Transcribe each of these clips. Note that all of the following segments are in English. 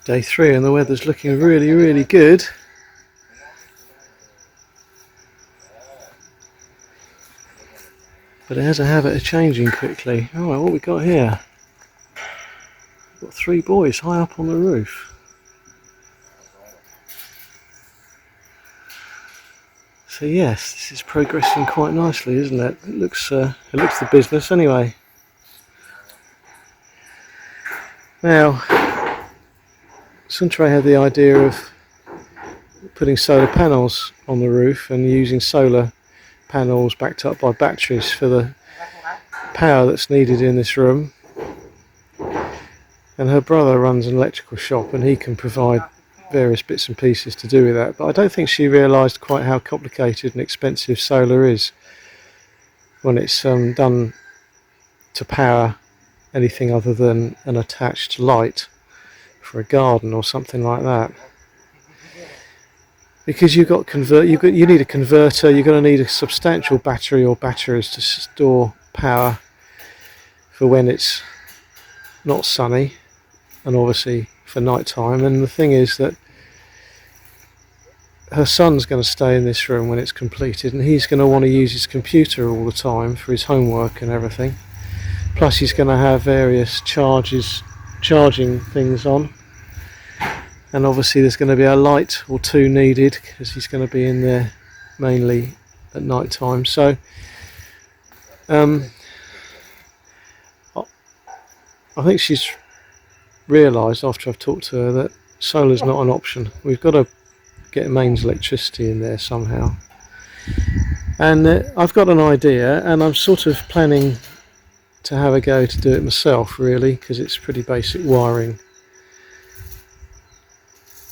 Day 3 and the weather's looking really, really good. But it has a habit of changing quickly. Alright, what we got here? We've got 3 boys high up on the roof. So yes, this is progressing quite nicely, isn't it? It looks the business anyway. Now, Suntory had the idea of putting solar panels on the roof and using solar panels backed up by batteries for the power that's needed in this room. And her brother runs an electrical shop and he can provide various bits and pieces to do with that, but I don't think she realised quite how complicated and expensive solar is when it's done to power anything other than an attached light for a garden or something like that. Because you need a converter, you're going to need a substantial battery or batteries to store power for when it's not sunny, and obviously for night time. And the thing is that her son's going to stay in this room when it's completed, and he's going to want to use his computer all the time for his homework and everything. Plus he's going to have various charging things on, and obviously there's going to be a light or 2 needed because he's going to be in there mainly at night time. So I think she's realised after I've talked to her that solar's not an option. We've got to get mains electricity in there somehow. And I've got an idea, and I'm sort of planning to have a go to do it myself, really, because it's pretty basic wiring.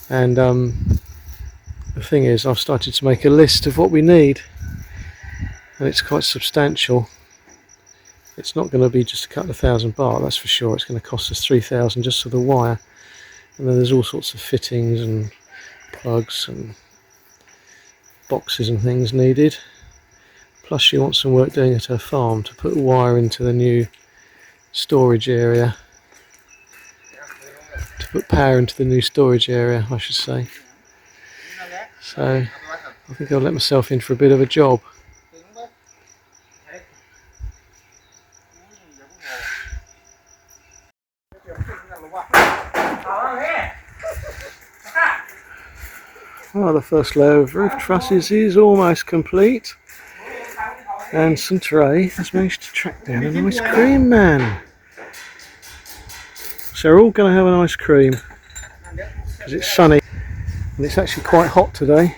And the thing is, I've started to make a list of what we need, and it's quite substantial. It's not going to be just a couple of £1,000, that's for sure. It's going to cost us 3,000 just for the wire, and then there's all sorts of fittings and plugs and boxes and things needed. Plus she wants some work doing at her farm to put wire into the new storage area, to put power into the new storage area, I should say. So I think I'll let myself in for a bit of a job. Well, the first layer of roof trusses is almost complete, and Suntory has managed to track down an ice cream man. So we're all going to have an ice cream because it's sunny and it's actually quite hot today.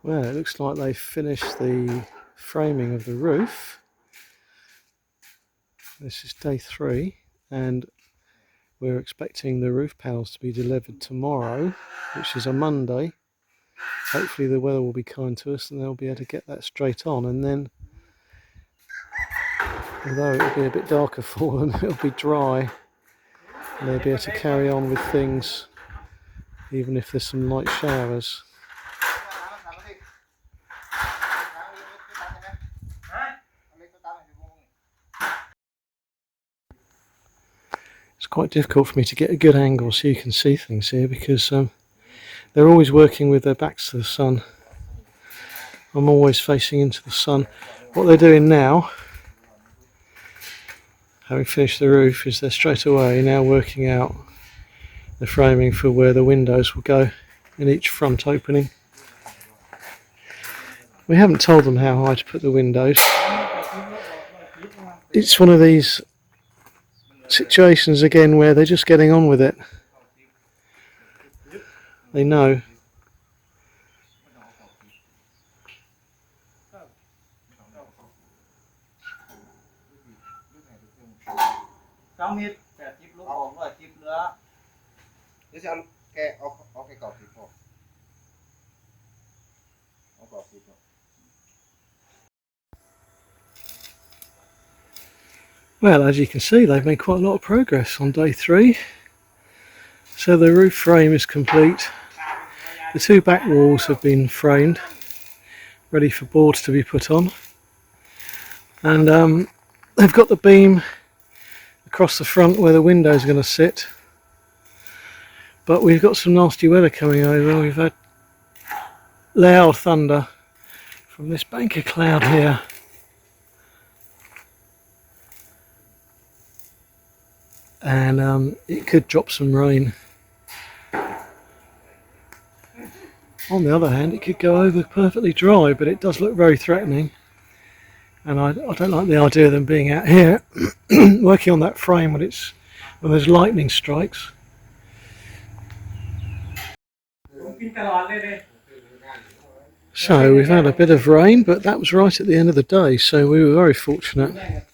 Well, it looks like they've finished the framing of the roof. This is day 3, and we're expecting the roof panels to be delivered tomorrow, which is a Monday. Hopefully the weather will be kind to us and they'll be able to get that straight on, and then, although it'll be a bit darker for them, it'll be dry and they'll be able to carry on with things even if there's some light showers. It's quite difficult for me to get a good angle so you can see things here, because they're always working with their backs to the sun. I'm always facing into the sun. What they're doing now, having finished the roof, is they're straight away now working out the framing for where the windows will go in each front opening. We haven't told them how high to put the windows. It's one of these situations again where they're just getting on with it. They know. Well, as you can see, they've made quite a lot of progress on day 3. So the roof frame is complete. The 2 back walls have been framed, ready for boards to be put on. And they've got the beam across the front where the windows are going to sit. But we've got some nasty weather coming over. We've had loud thunder from this bank of cloud here. And it could drop some rain. On the other hand, it could go over perfectly dry, but it does look very threatening. And I don't like the idea of them being out here working on that frame when there's lightning strikes. So we've had a bit of rain, but that was right at the end of the day, so we were very fortunate,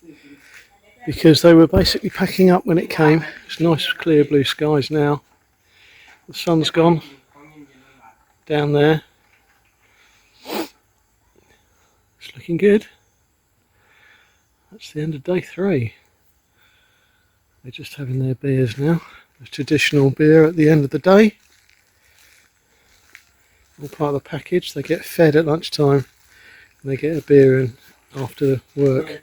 because they were basically packing up when it came. It's nice clear blue skies now. The sun's gone down there. It's looking good. That's the end of day 3. They're just having their beers now. The traditional beer at the end of the day. All part of the package. They get fed at lunchtime and they get a beer in after work.